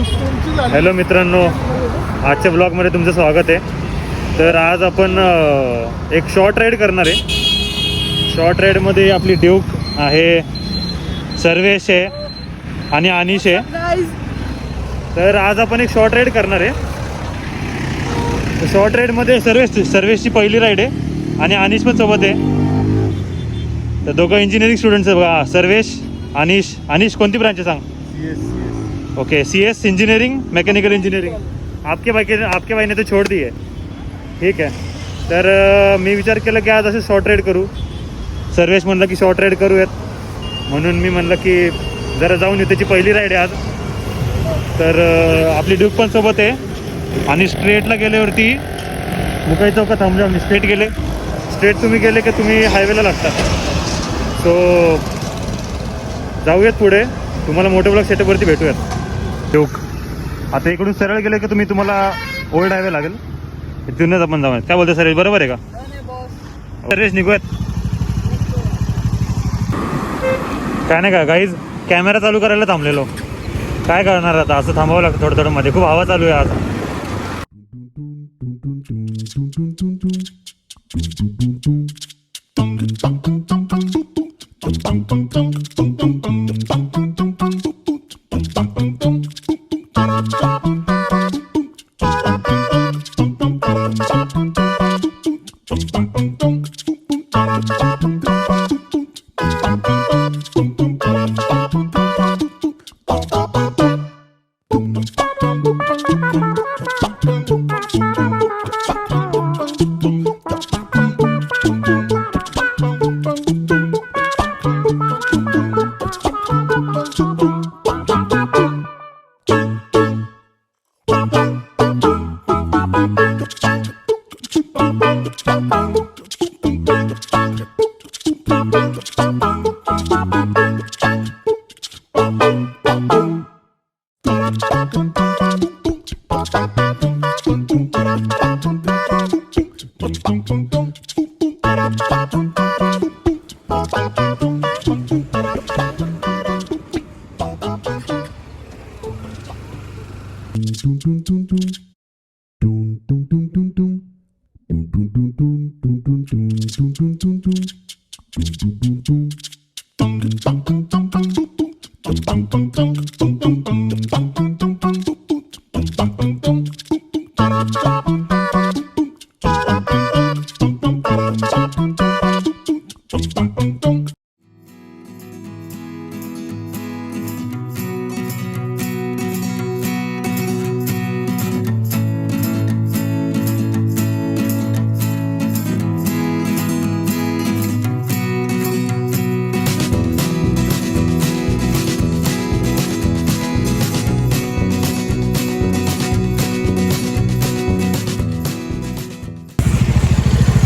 Hello मित्रांनो, आजच्या ब्लॉगमध्ये तुमचं स्वागत आहे. तर आज आपण एक शॉर्ट राईड करणार आहे. शॉर्ट राईडमध्ये आपली ड्यूक आहे, सर्वेश आहे आणि अनिश आहे. तर आज आपण एक शॉर्ट राईड करणार आहे. शॉर्ट राईडमध्ये सर्वेशची पहिली राईड आहे आणि अनिश पण सोबत आहे. तर दोघं इंजिनिअरिंग स्टुडंट्स आहे बघा, सर्वेश, अनिश. अनिश कोणती ब्रांच आहे सांग? Okay, CS engineering, mechanical engineering. आपके भाई ने तो छोड़ दी है. ठीक आहे. तर मी विचार केला की आज असं शॉर्ट राईड करू. सर्वेश म्हणलं की शॉर्ट राईड करूयात, म्हणून मी म्हणलं की जरा जाऊन येऊ. त्याची पहिली राईड आहे आज. तर आपली ड्यूक पण सोबत आहे. आणि स्ट्रेटला गेल्यावरती मुकाई चौकात थांबलो आम्ही. स्ट्रेट गेले, स्ट्रेट तुम्ही गेले की तुम्ही हायवेला लागता. सो जाऊयात पुढे, तुम्हाला मोठे ब्लॉक सेटअपवरती भेटूयात. ड्यूक आता इकडून सरळ गेले की तुम्हाला ओल्ड हायवे लागेल. तिथूनच आपण जाऊयात. काय बोलतो सर, बरोबर आहे का? सर्वेश निघूयात. काय नाही का गाईज, कॅमेरा चालू करायला थांबलेलो. काय करणार आता, असं थांबावं लागतं थोडं थोडं मध्ये. खूप हवा चालू आहे आज.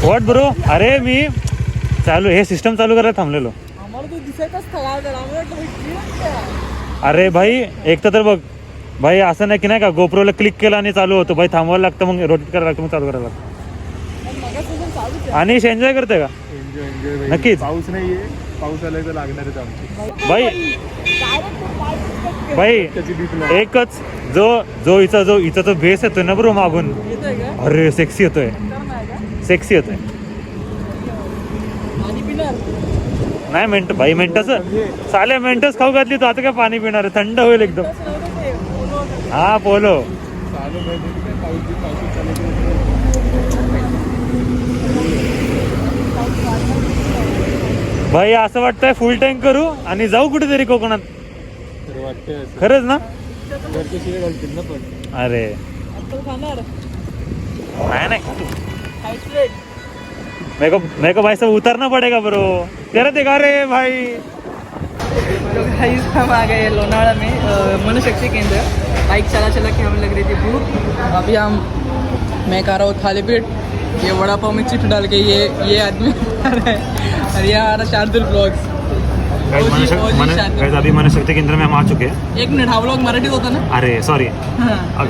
What bro? अरे मी हे सिस्टम चालू करायला थांबलेलो. अरे भाई एक तर बघ भाई, असं नाही की नाही का गोप्रोला क्लिक केलं आणि चालू होतं. भाई थांबवायला लागतं, मग रोटेट करायला लागतं, मग चालू करायला लागतं. आणि एन्जॉय करते का? नक्कीच. पाऊस नाहीये, पाऊस आला तर लागणारच आमची. भाई एकच जो हिचा जो बेस येतोय ना ब्रो मागून, अरे सेक्सी येतोय, सेक्सी येतोय. नाही मिंट भाई, मिंटच चाले, मिंटच खाऊ घातली तू. आता काय पाणी पिणार आहे? थंड होईल एकदम. हा पोलो भाई, असं वाटतंय फुल टँक करू आणि जाऊ कुठेतरी कोकणात. खरंच ना? अरे नाही, मेरे को भाई सब उतरना पड़ेगा ब्रो. तेरा देखा रे भाई. हम आ गए लोनावाड़ा में मनोशक्ति केंद्र. बाइक चला के हमें लग रही थी भूख. अभी मैं खा रहा हूँ थाली पीठ. ये वड़ा पाव में चिप्स डाल के ये आदमी खा रहा है. और यहाँ आ रहा शार्दुल ब्लॉग्स. अभी मनशक्ती केंद्र में हम आ चुके हैं. एक मिनिट, हा व्लॉग मराठीत होता ना? अरे सॉरी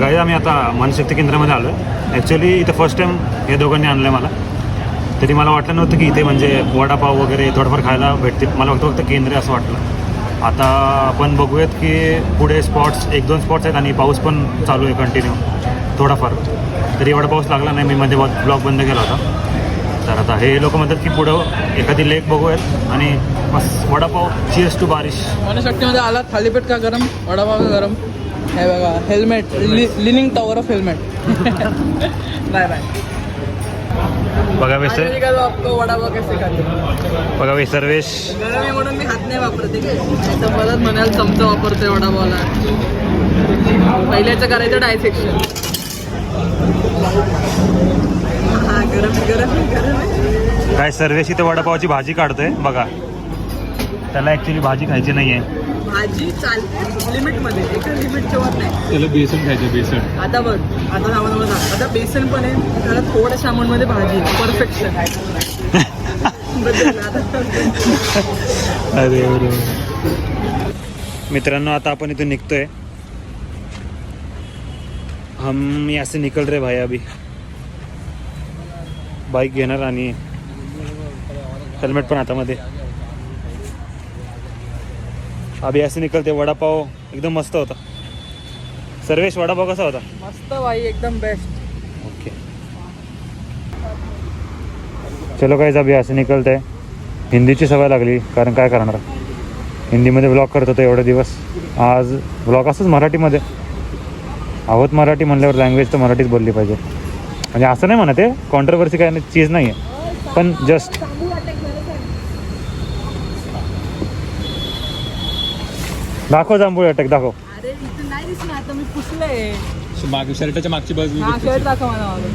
गाईज, आम्ही आता मनशक्ती केंद्रामध्ये आलो आहे. ॲक्च्युली इथं फर्स्ट टाईम या दोघांनी आणलं आहे मला. तरी मला वाटलं नव्हतं की इथे म्हणजे वडापाव वगैरे थोडंफार खायला भेटतील. मला फक्त केंद्र असं वाटलं. आता आपण बघूयात की पुढे स्पॉट्स 1-2 स्पॉट्स आहेत आणि पाऊस पण चालू आहे कंटिन्यू थोडाफार. तरी एवढा पाऊस लागला नाही, मी मध्ये ब्लॉग बंद केला होता. तर आता हे लोक म्हणतात की पुढं एखादी लेक बघूयात आणि बस वडापाव. चीअर्स टू बारिश. मनशक्तीमध्ये आला. थालीपीठ का गरम, वडापाव का गरम. हे बघा helmet, lining tower of helmet. Bye bye. बघा वैसे आपको वडापाव कैसे खाते. बघा वै सर्वेश. गरम आहे म्हणून मी हात नाही वापरते काय, तर परत म्हणाल चमचा वापरतोय वडापावला. पहिल्याचं करायचं डायसेक्शन. हा गरम गरम गरम. काय सर्वेश इथे वडापावची भाजी काढतोय बघा. त्याला ॲक्च्युली भाजी खायची नाही आहे. भाजी चालते लिमिटमध्ये, एका लिमिटच्या वर नाही. त्याला बेसन खायचं, बेसन. आता बघ, आता सामान बघा, आता बेसन पण आहे, त्याला थोड्या सामानमध्ये भाजी. परफेक्शन. अरे मित्रांनो, आता आपण इथून निघतोय. हम यहाँ से निकल रहे भाई अभी. बाईक घेणार आणि हेल्मेट पण हातामध्ये. अभी ऐसे निकलते. वडापाव एकदम मस्त होता. सर्वेश वडापाव कसा होता. मस्त भाई, एकदम बेस्ट. ओके चलो गाइस, अभी ऐसे निकलते आहे. हिंदीची सवय लागली, कारण काय करणार, हिंदीमध्ये ब्लॉग करत होतो एवढे दिवस. आज ब्लॉग असंच मराठीमध्ये. आहोत मराठी म्हणल्यावर लँग्वेज तर मराठीच बोलली पाहिजे. म्हणजे असं नाही म्हणत आहे, कॉन्ट्रोवर्सी काय चीज नाही आहे, पण जस्ट दाखव जांभूळ अटॅक दाखव. अरे इथं नाही दिसणार, आता मी पुसलंय. मागे शर्टाच्या मागची बाजू. हा शर्ट दाखव मला मागून.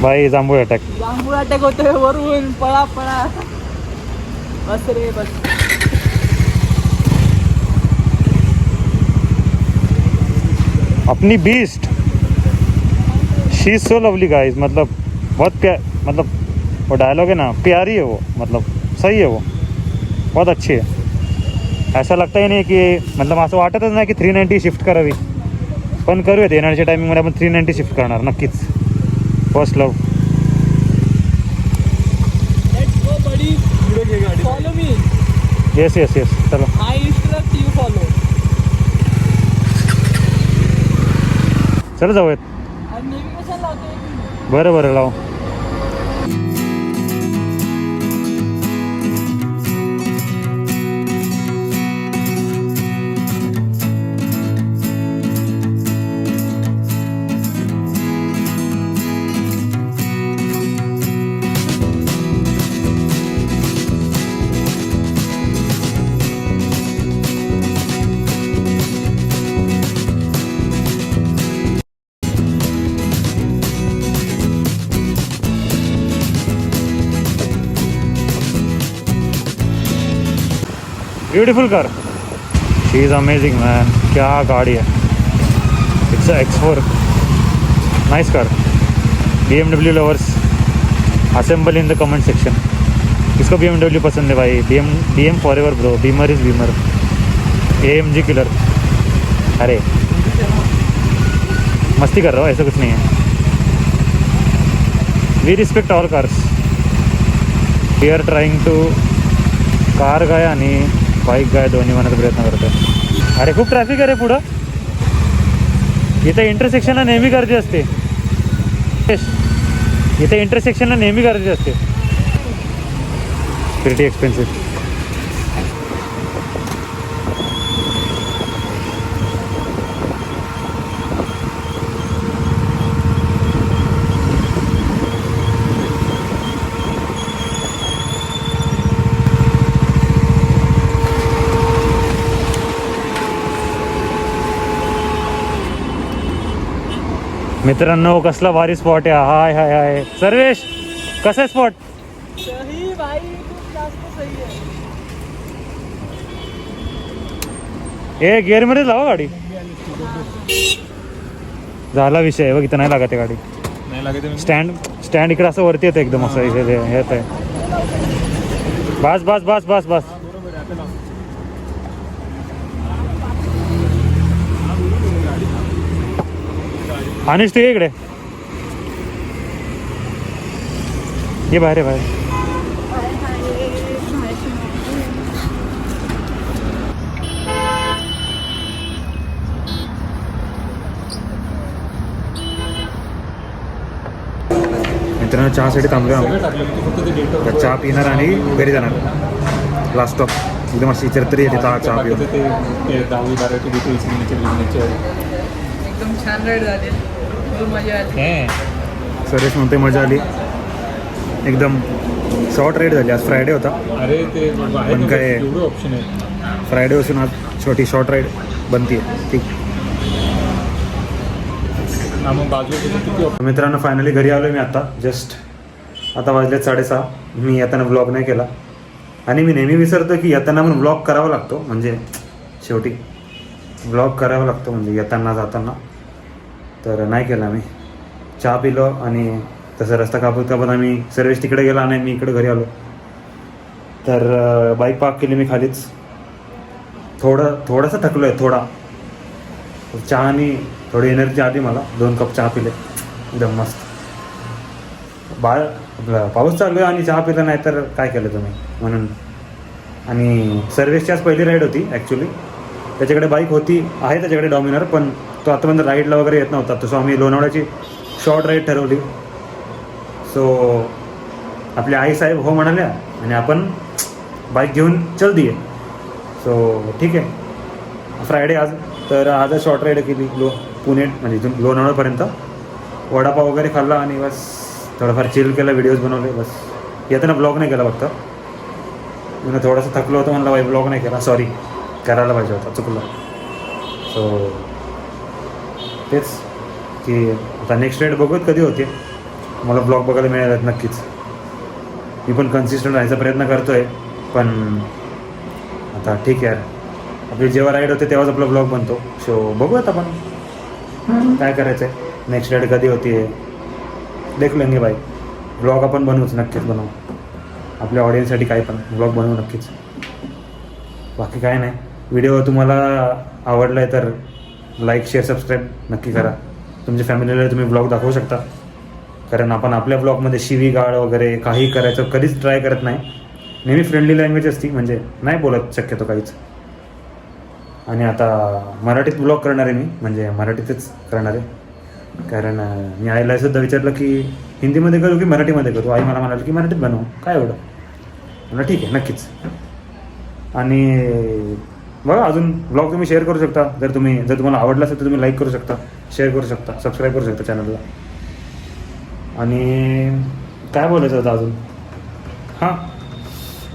बाई जांभूळ अटॅक. जांभूळ अटॅक होतोय वरून. पळा पळा. बस रे बस. अपनी beast, she is so lovely guys. मतलब बहुत मतलब वो डायलॉग है ना, प्यारी है वो, मतलब सही है वो, बहुत अच्छी है. ऐसा लगता ही नाही की मतलब असं वाटतच नाही की 390 शिफ्ट करावी, पण करूयात. येणाऱ्या टायमिंगमध्ये आपण 390 शिफ्ट करणार नक्कीच. First love. Let's go buddy. Follow me. Yes yes yes. चलो. I instruct you follow. चलो जाऊयात. आणि नेव्हिगेशन लावतोय. बरं बरं लाव. Beautiful car. She is amazing man. क्या गाड़ी है. It's X4. Nice car. BMW lovers assemble in the comment section. किसको BMW पसंद है भाई. BM forever bro. Beamer is beamer. AMG killer. अरे मस्ती कर रहा हो, ऐसा कुछ नहीं है. We respect all cars. We are trying to car guy आणि बाईक गाय दोन्ही म्हणण्याचा प्रयत्न करतो. अरे खूप ट्रॅफिक आहे रे पुढं. इथे इंटरसेक्शनला नेहमी गर्दी असते. इथे इंटरसेक्शनला नेहमी गर्दी असते. Pretty expensive. मित्रांनो कसला भारी स्पॉट आहे. हाय हाय हाय. सर्वेश कसा स्पॉट. सही भाई, खूप जास्त सही आहे. ए गिअरमध्येच लावा गाडी. झाला विषय. बघ इथं नाही लागत आहे गाडी. नाही लागत. स्टँड इकडे असं वरती येतं एकदम असं येत आहे. बस बस बस बस बस. अनिश तू ये इकडे. ये बाहेर आहे बाहेर. चहासाठी थांबलो आम्ही. सगळं टाकलं म्हणजे फक्त ते डेट तर चहा पिणार आणि घरी जाणार. लास्ट स्टॉप एकदम अशी इतर येते चहा पिऊन. ते 10वी 12वी डिटेल सिग्नेचर एकदम छान राईड झाली, खूप मजा आली. सर्विस म्हणते मजा आली, एकदम शॉर्ट राईड झाली. आज फ्रायडे होता, अरे ते पण काय एवढं ऑप्शन आहे. फ्रायडे असून आज छोटी शॉर्ट राईड बनते. ठीक. हा मग बाजूला किती मित्रांनो फायनली घरी आलो मी आता. जस्ट आता वाजलेत 6:30. मी येताना ब्लॉग नाही केला आणि मी नेहमी विसरतो की येताना पण ब्लॉग करावा लागतो. म्हणजे शेवटी ब्लॉग करावा लागतो म्हणजे येताना जाताना. तर नाही केला मी. चहा पिलो आणि तसं रस्ता कापत आम्ही सर्विस तिकडे गेला आणि मी इकडे घरी आलो. तर बाईक पार्क केली मी खालीच. थोडासा थकलो आहे थोडा. चहानी थोडी एनर्जी आली मला. 2 कप चहा पिले एकदम मस्त. पाऊस चालू आहे आणि चहा पिला नाही तर काय केलं तुम्ही म्हणून. आणि सर्विसची आज पहिली राईड होती ॲक्च्युली. त्याच्याकडे बाईक होती आहे त्याच्याकडे डॉमिनर, पण तो आतापर्यंत राईडला वगैरे येत नव्हता. तसं आम्ही लोणावळ्याची शॉर्ट राईड ठरवली. सो आपल्या आई साहेब हो म्हणाल्या आणि आपण बाईक घेऊन चल दिये. सो ठीक आहे, फ्रायडे आज. तर आज शॉर्ट राईड केली पुणे म्हणजे इथून लोणावळ्यापर्यंत. वडापाव वगैरे खाल्ला आणि बस थोडंफार चिल केला, व्हिडिओज बनवले बस. येताना ब्लॉग नाही केला फक्त. मी थोडंसं थकलो होतं म्हणलं बाई ब्लॉग नाही केला. सॉरी, करायला पाहिजे होता, चुकलं. सो तेच की आता नेक्स्ट राईड बघूत कधी होते. मला ब्लॉग बघायला मिळालेत नक्कीच. मी पण कन्सिस्टंट राहायचा प्रयत्न करतो आहे, पण आता ठीक आहे यार. आपली जेव्हा राईड होते तेव्हाच आपला ब्लॉग बनतो. सो बघूयात आपण काय करायचं आहे. नेक्स्ट राईड कधी होती देख लेंगे बाई. ब्लॉग आपण बनवूच, नक्कीच बनवू. आपल्या ऑडियन्ससाठी काही पण ब्लॉग बनवू नक्कीच. बाकी काय नाही. व्हिडिओ तुम्हाला आवडला आहे तर लाईक शेअर सबस्क्राईब नक्की करा. तुमच्या फॅमिलीला तुम्ही ब्लॉग दाखवू शकता. कारण आपण आपल्या ब्लॉगमध्ये शिवीगाळ वगैरे काही करायचं कधीच ट्राय करत नाही. नेहमी फ्रेंडली लँग्वेज असती, म्हणजे नाही बोलत शक्यतो काहीच. आणि आता मराठीत ब्लॉग करणार आहे मी, म्हणजे मराठीतच करणार आहे. कारण मी आईला सुद्धा विचारलं की हिंदीमध्ये करू की मराठीमध्ये करू. आई मला म्हणाली की मराठीत बनवू, काय एवढं. म्हणलं ठीक आहे नक्कीच. आणि बघा अजून ब्लॉग तुम्ही शेअर करू शकता. जर तुम्हाला आवडला असेल तर तुम्ही लाईक करू शकता, शेअर करू शकता, सबस्क्राईब करू शकता चॅनलला. आणि काय बोलायचं होतं अजून. हां,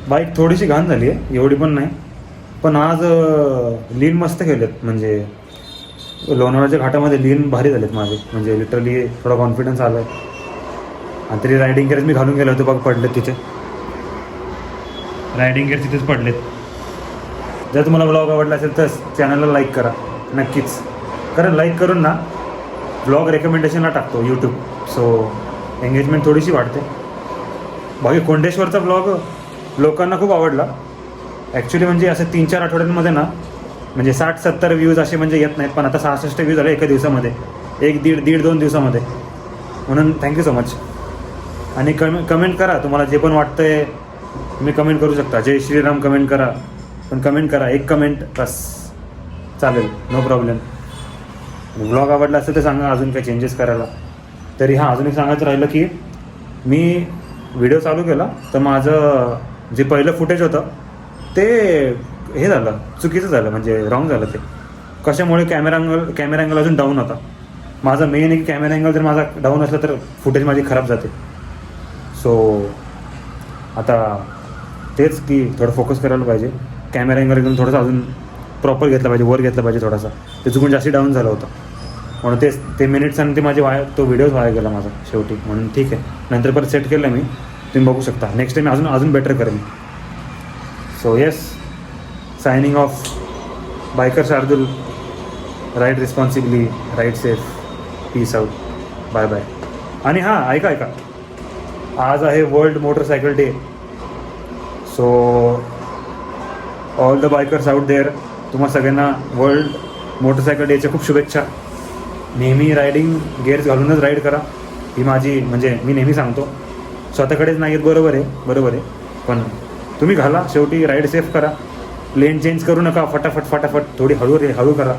बाईक थोडीशी घाण झाली आहे, एवढी पण नाही. पण आज लीन मस्त केलेत. म्हणजे लोणावळ्याच्या घाटामध्ये लीन भारी झालेत माझे. म्हणजे लिटरली थोडा कॉन्फिडन्स आला आहे. आणि तरी रायडिंग गेअर्स मी घालून गेलो होतो बघ, पडलेत तिथे. रायडिंग गेअर तिथेच पडलेत. जर तुम्हाला ब्लॉग आवडला असेल तर चॅनलला लाईक करा नक्कीच. कारण लाईक करून ना ब्लॉग रेकमेंडेशनला टाकतो यूट्यूब. सो एंगेजमेंट थोडीशी वाढते. बाकी कोंडेश्वरचा ब्लॉग लोकांना खूप आवडला ॲक्च्युली. म्हणजे असं 3-4 आठवड्यांमध्ये ना म्हणजे 60-70 व्ह्यूज असे म्हणजे येत नाहीत. पण आता 66 व्ह्यूज झाले एका दिवसामध्ये, 1-1.5-1.5-2 दिवसामध्ये. म्हणून थँक्यू सो मच. आणि कमेंट करा तुम्हाला जे पण वाटतंय. तुम्ही कमेंट करू शकता. जय श्रीराम कमेंट करा, पण कमेंट करा. एक कमेंट बस चालेल, नो प्रॉब्लेम. ब्लॉग आवडला असेल तर सांगा अजून काही चेंजेस करायला. तरी हां, अजून एक सांगायचं राहिलं की मी व्हिडिओ चालू केला तर माझं जे पहिलं फुटेज होतं ते हे झालं, चुकीचं झालं. म्हणजे रॉंग झालं ते. कशामुळे कॅमेरा अँगल अजून डाऊन होता. माझा मेन एक कॅमेरा अँगल जर माझा डाऊन असला तर फुटेज माझी खराब जाते. सो आता तेच की थोडं फोकस करायला पाहिजे. कॅमेरा अँगल एकदम थोडंसं अजून प्रॉपर घेतला पाहिजे, वर घेतला पाहिजे थोडासा. ते चुकून जास्त डाऊन झालं होतं. म्हणून ते मिनिट्स आणि ते माझे तो व्हिडिओज वाया गेला माझा शेवटी. म्हणून ठीक आहे, नंतर परत सेट केलं मी, तुम्ही बघू शकता. नेक्स्ट टाईम अजून बेटर करेन. So yes, signing off. Biker Shardul. Ride responsibly, ride safe, peace out, bye bye. आणि हां ऐका, आज आहे world motorcycle day. So all the bikers out there, तुम्हा सगळ्यांना वर्ल्ड मोटरसायकल डेच्या खूप शुभेच्छा. नेहमी रायडिंग गेअर्स घालूनच राईड करा. ही माझी म्हणजे मी नेहमी सांगतो. स्वतःकडेच नाही आहेत, बरोबर आहे. पण तुम्ही घाला. शेवटी राईड सेफ करा. लेन चेंज करू नका फटाफट. थोडी हळू करा.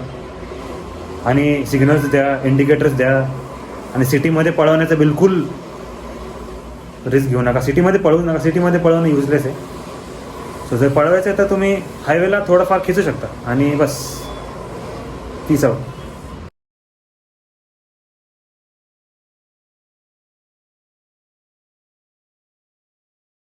आणि सिग्नल्स द्या, इंडिकेटर्स द्या. आणि सिटीमध्ये पळवण्याचं बिलकुल रिस्क घेऊ नका. सिटीमध्ये पळवू नका, सिटीमध्ये पळवणं युजलेस आहे. सो जर पळवायचं आहे तर तुम्ही हायवेला थोडंफार खिचू शकता आणि बस. Peace out.